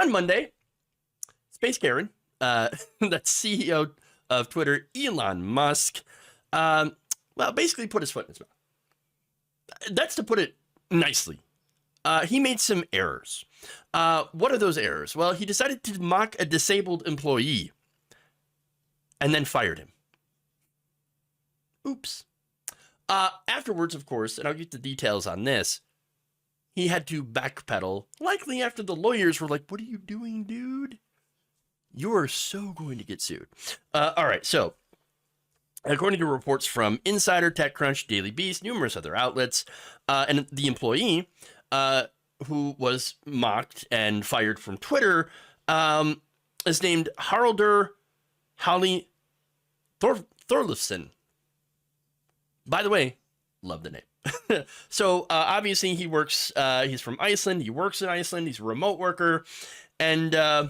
on Monday, Space Karen, that's CEO of Twitter, Elon Musk, well, basically put his foot in his mouth. That's to put it nicely. He made some errors. What are those errors? Well, he decided to mock a disabled employee and then fired him. Oops. Afterwards, of course, and I'll get the details on this, he had to backpedal, likely after the lawyers were like, what are you doing, dude? You are so going to get sued. All right, so according to reports from Insider, TechCrunch, Daily Beast, numerous other outlets, and the employee who was mocked and fired from Twitter is named Haraldur Halli Thorleifsson. By the way, love the name. So obviously he works, he's from Iceland. He works in Iceland. He's a remote worker. And I'll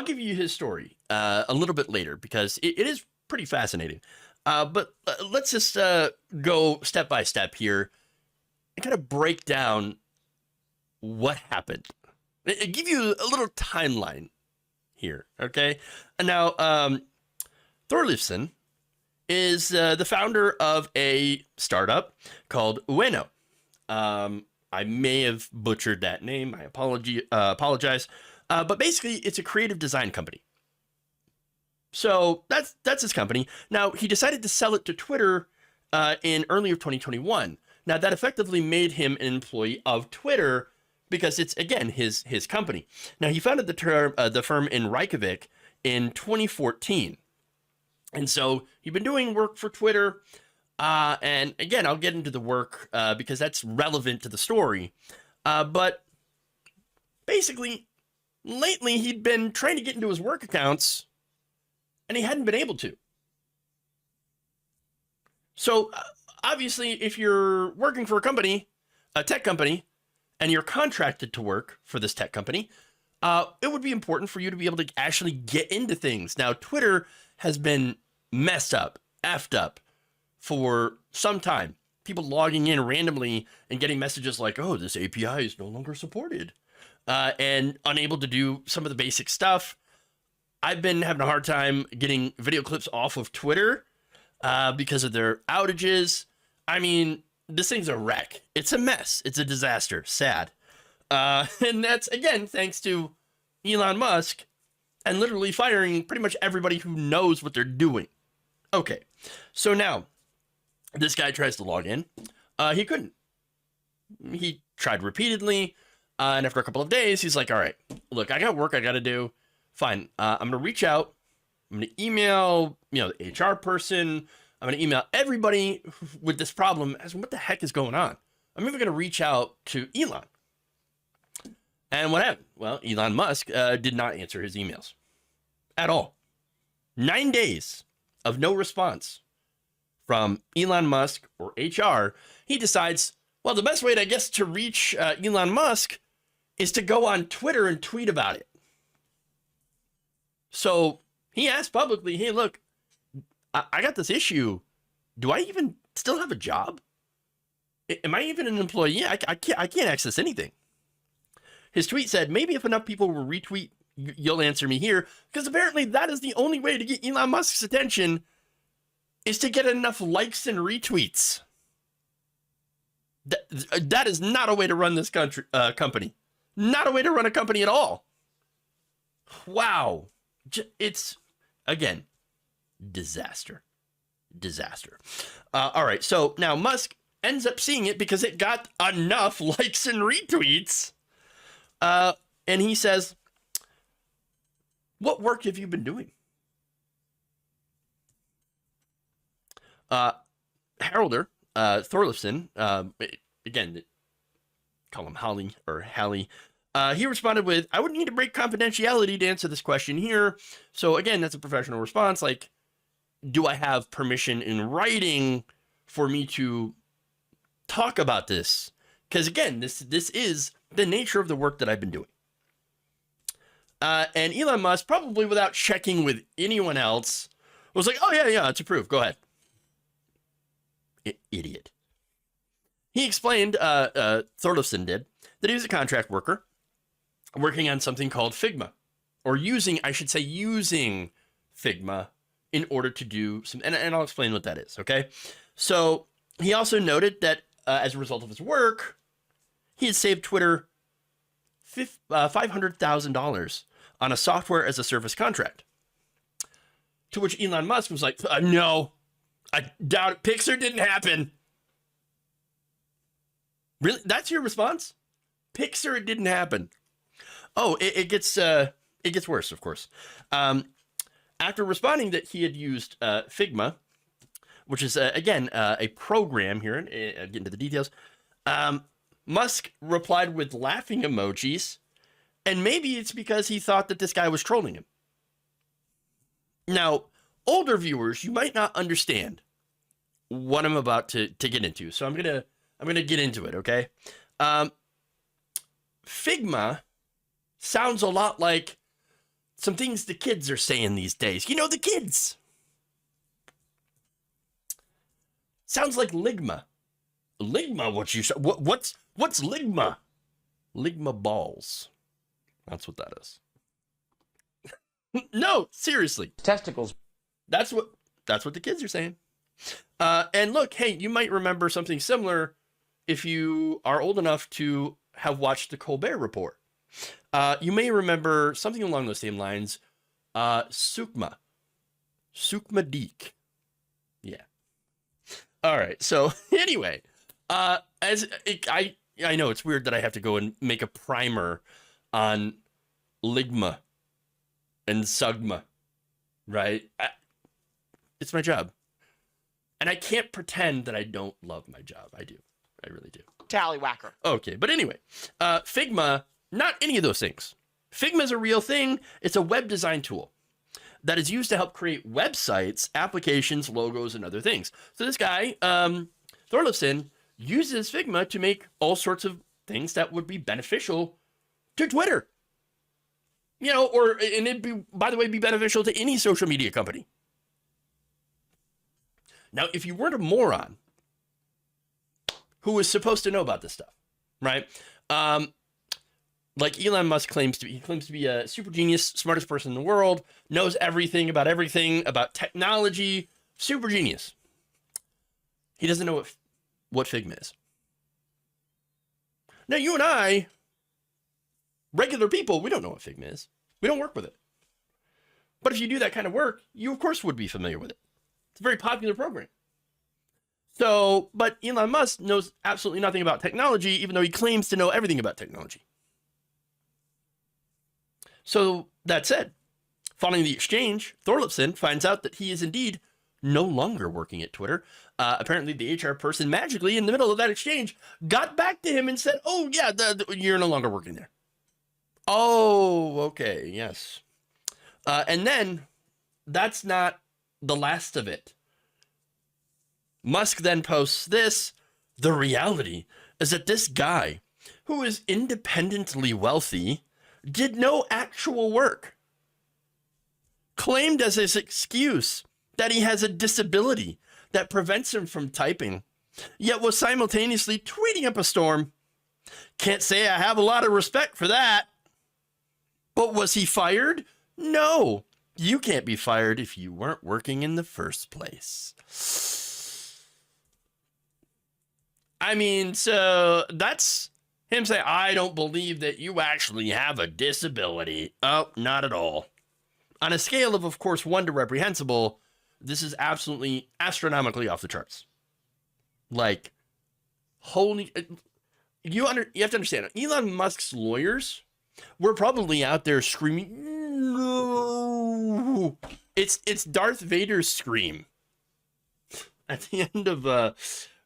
give you his story a little bit later because it is pretty fascinating. But let's just go step by step here and kind of break down what happened. Give you a little timeline here, okay? And now, Thorleifsson is the founder of a startup called Ueno. I may have butchered that name. I apologize. But basically, it's a creative design company. So that's his company. Now, he decided to sell it to Twitter in early of 2021. Now, that effectively made him an employee of Twitter because it's, again, his company. Now, he founded the firm in Reykjavik in 2014. And so he'd been doing work for Twitter. And again, I'll get into the work because that's relevant to the story. But basically, lately he'd been trying to get into his work accounts and he hadn't been able to. So obviously, if you're working for a company, a tech company, and you're contracted to work for this tech company, it would be important for you to be able to actually get into things. Now, Twitter has been messed up, effed up for some time. People logging in randomly and getting messages like, oh, this API is no longer supported, and unable to do some of the basic stuff. I've been having a hard time getting video clips off of Twitter because of their outages. I mean, this thing's a wreck. It's a mess. It's a disaster. Sad. And that's, again, thanks to Elon Musk and literally firing pretty much everybody who knows what they're doing. Okay, so now this guy tries to log in. He couldn't. He tried repeatedly. And after a couple of days, he's like, all right, look, I got work I got to do. Fine. I'm going to reach out. I'm going to email, the HR person. I'm going to email everybody with this problem as what the heck is going on. I'm even going to reach out to Elon. And what happened? Well, Elon Musk did not answer his emails at all. 9 days of no response from Elon Musk or HR. He decides, well, the best way, I guess, to reach Elon Musk is to go on Twitter and tweet about it. So he asked publicly, hey, look, I got this issue. Do I even still have a job? Am I even an employee? I can't access anything. His tweet said, maybe if enough people will retweet, you'll answer me here. Because apparently that is the only way to get Elon Musk's attention is to get enough likes and retweets. That is not a way to run this company. Not a way to run a company at all. Wow. It's, again, disaster. All right, so now Musk ends up seeing it because it got enough likes and retweets. And he says, what work have you been doing? Haraldur Thorleifsson, again, call him Holly or Hallie. He responded with, I would need to break confidentiality to answer this question here. So again, that's a professional response. Like, do I have permission in writing for me to talk about this? Because again, this is the nature of the work that I've been doing. And Elon Musk, probably without checking with anyone else, was like, oh yeah, it's approved. Go ahead. Idiot. He explained, Thorleifsson did, that he was a contract worker. working on something called Figma, or using Figma in order to do some, and I'll explain what that is, okay? So he also noted that as a result of his work, he had saved Twitter $500,000 on a software as a service contract. To which Elon Musk was like, no, I doubt it. Pixar didn't happen. Really? That's your response? Pixar, it didn't happen. Oh, it gets worse, of course. After responding that he had used Figma, which is, again, a program here, and get into the details, Musk replied with laughing emojis, and maybe it's because he thought that this guy was trolling him. Now, older viewers, you might not understand what I'm about to get into, so I'm gonna get into it, okay? Figma sounds a lot like some things the kids are saying these days. You know, the kids. Sounds like Ligma. Ligma, what's Ligma? Ligma balls. That's what that is. No, seriously. Testicles. That's what the kids are saying. And look, hey, you might remember something similar if you are old enough to have watched the Colbert Report. You may remember something along those same lines. Sukma Deek. Yeah. All right. So anyway, I know it's weird that I have to go and make a primer on Ligma and Sugma, right? It's my job. And I can't pretend that I don't love my job. I do. I really do. Tallywhacker. Okay, but anyway, Figma, not any of those things. Figma is a real thing. It's a web design tool that is used to help create websites, applications, logos, and other things. So this guy, Thorleifson, uses Figma to make all sorts of things that would be beneficial to Twitter. You know, and it'd be, by the way, be beneficial to any social media company. Now, if you weren't a moron who was supposed to know about this stuff, right? Like Elon Musk claims to be, he claims to be a super genius, smartest person in the world, knows everything about technology, super genius. He doesn't know what Figma is. Now, you and I, regular people, we don't know what Figma is. We don't work with it. But if you do that kind of work, you of course would be familiar with it. It's a very popular program. So, but Elon Musk knows absolutely nothing about technology, even though he claims to know everything about technology. So, that said, following the exchange, Thorleifson finds out that he is indeed no longer working at Twitter. Apparently, the HR person magically, in the middle of that exchange, got back to him and said, oh, yeah, you're no longer working there. Oh, okay, yes. And then, that's not the last of it. Musk then posts this. The reality is that this guy, who is independently wealthy, did no actual work. Claimed as his excuse that he has a disability that prevents him from typing, yet was simultaneously tweeting up a storm. Can't say I have a lot of respect for that. But was he fired? No. You can't be fired if you weren't working in the first place. I mean, so that's him saying, I don't believe that you actually have a disability. Oh, not at all. On a scale of course, 1 to reprehensible, this is absolutely astronomically off the charts. Like, holy, you have to understand, Elon Musk's lawyers were probably out there screaming, no. It's Darth Vader's scream at the end of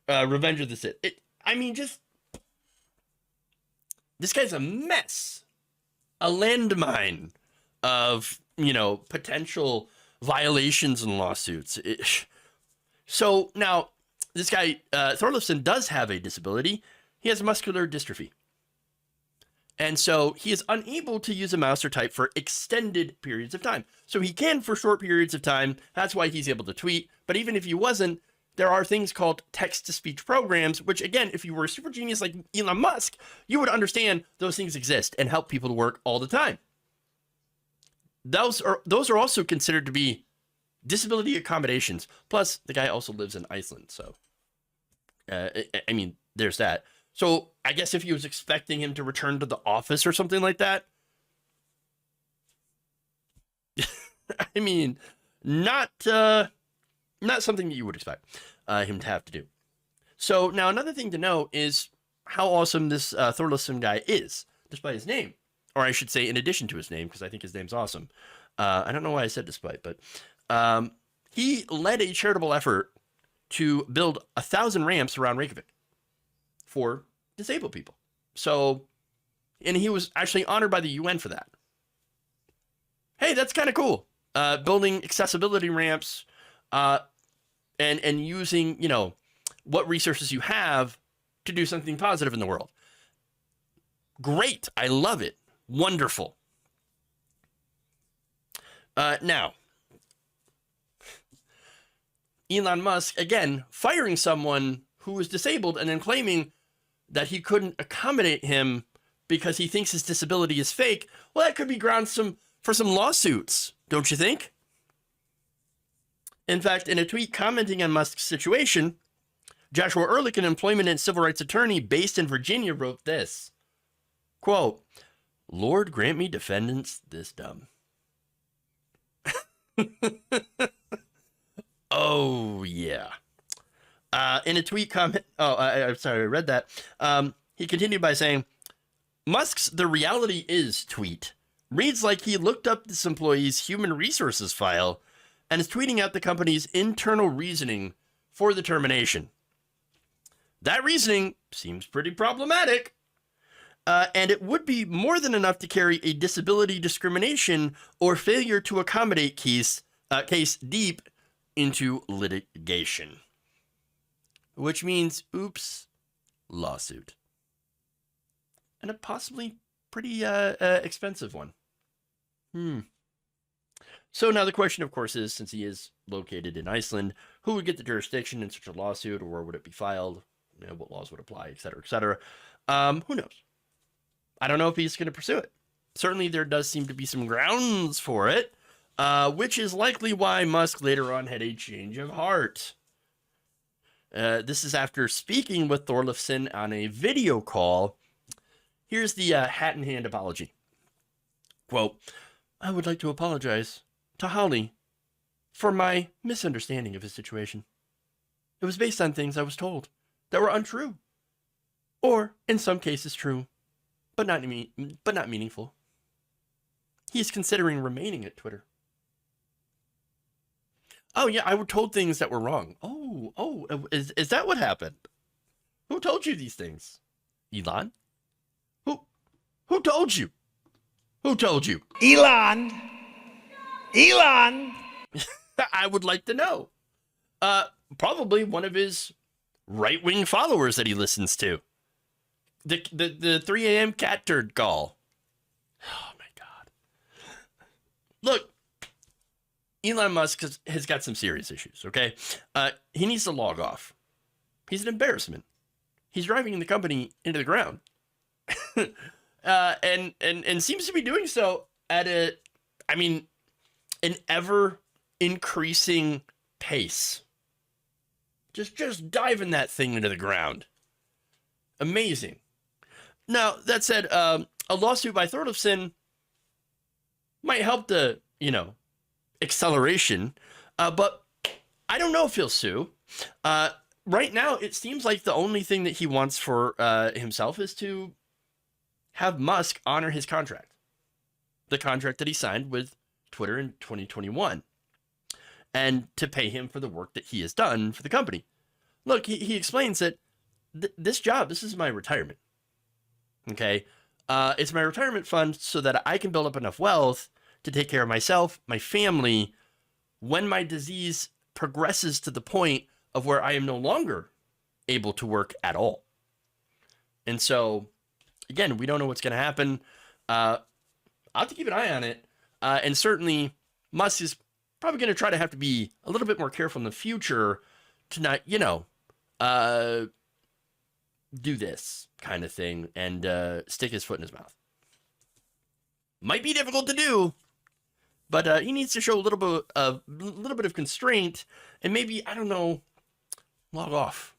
Revenge of the Sith. This guy's a mess, a landmine of, potential violations and lawsuits. So now this guy, Thorleifson, does have a disability. He has muscular dystrophy. And so he is unable to use a mouse or type for extended periods of time. So he can for short periods of time. That's why he's able to tweet. But even if he wasn't, there are things called text-to-speech programs, which, again, if you were a super genius like Elon Musk, you would understand those things exist and help people to work all the time. Those are also considered to be disability accommodations. Plus, the guy also lives in Iceland, so I mean, there's that. So I guess if he was expecting him to return to the office or something like that, I mean, not something that you would expect him to have to do. So now another thing to know is how awesome this Thorleifsson guy is, despite his name. Or I should say in addition to his name, because I think his name's awesome. I don't know why I said despite, but he led a charitable effort to build 1,000 ramps around Reykjavik for disabled people. So, and he was actually honored by the UN for that. Hey, that's kind of cool. Building accessibility ramps and using, you know, what resources you have to do something positive in the world. Great. I love it. Wonderful. Now, Elon Musk, again, firing someone who was disabled and then claiming that he couldn't accommodate him because he thinks his disability is fake. Well, that could be grounds for some lawsuits, don't you think? In fact, in a tweet commenting on Musk's situation, Joshua Ehrlich, an employment and civil rights attorney based in Virginia, wrote this, quote, "Lord grant me defendants this dumb." Oh, yeah. In a tweet comment, I'm sorry, I read that. He continued by saying, Musk's "the reality is" tweet reads like he looked up this employee's human resources file and is tweeting out the company's internal reasoning for the termination. That reasoning seems pretty problematic, and it would be more than enough to carry a disability discrimination or failure to accommodate case deep into litigation. Which means, oops, lawsuit. And a possibly pretty expensive one. So now the question, of course, is, since he is located in Iceland, who would get the jurisdiction in such a lawsuit, or where would it be filed? You know, what laws would apply, et cetera, et cetera. Who knows? I don't know if he's going to pursue it. Certainly there does seem to be some grounds for it, which is likely why Musk later on had a change of heart. This is after speaking with Thorleifsson on a video call. Here's the hat-in-hand apology. Quote, "I would like to apologize to Holly for my misunderstanding of his situation. It was based on things I was told that were untrue, or in some cases true, but not meaningful. He is considering remaining at Twitter." Oh yeah, I was told things that were wrong. Is that what happened? Who told you these things? Elon? Who told you? Who told you? Elon! I would like to know. Probably one of his right-wing followers that he listens to. The 3 a.m. cat turd call. Oh my God. Look, Elon Musk has got some serious issues, okay? He needs to log off. He's an embarrassment. He's driving the company into the ground. And seems to be doing so at an ever increasing pace. Just diving that thing into the ground. Amazing. Now, that said, a lawsuit by Thorleifsson might help the, acceleration, but I don't know if he'll sue. Right now, it seems like the only thing that he wants for himself is to have Musk honor his contract. The contract that he signed with Twitter in 2021. And to pay him for the work that he has done for the company. Look, he explains that this job, this is my retirement. Okay? It's my retirement fund so that I can build up enough wealth to take care of myself, my family, when my disease progresses to the point of where I am no longer able to work at all. And so, again, we don't know what's going to happen. I'll have to keep an eye on it. And certainly, Musk is probably going to try to have to be a little bit more careful in the future to not, do this kind of thing and stick his foot in his mouth. Might be difficult to do, but he needs to show a little bit of constraint and maybe, I don't know, log off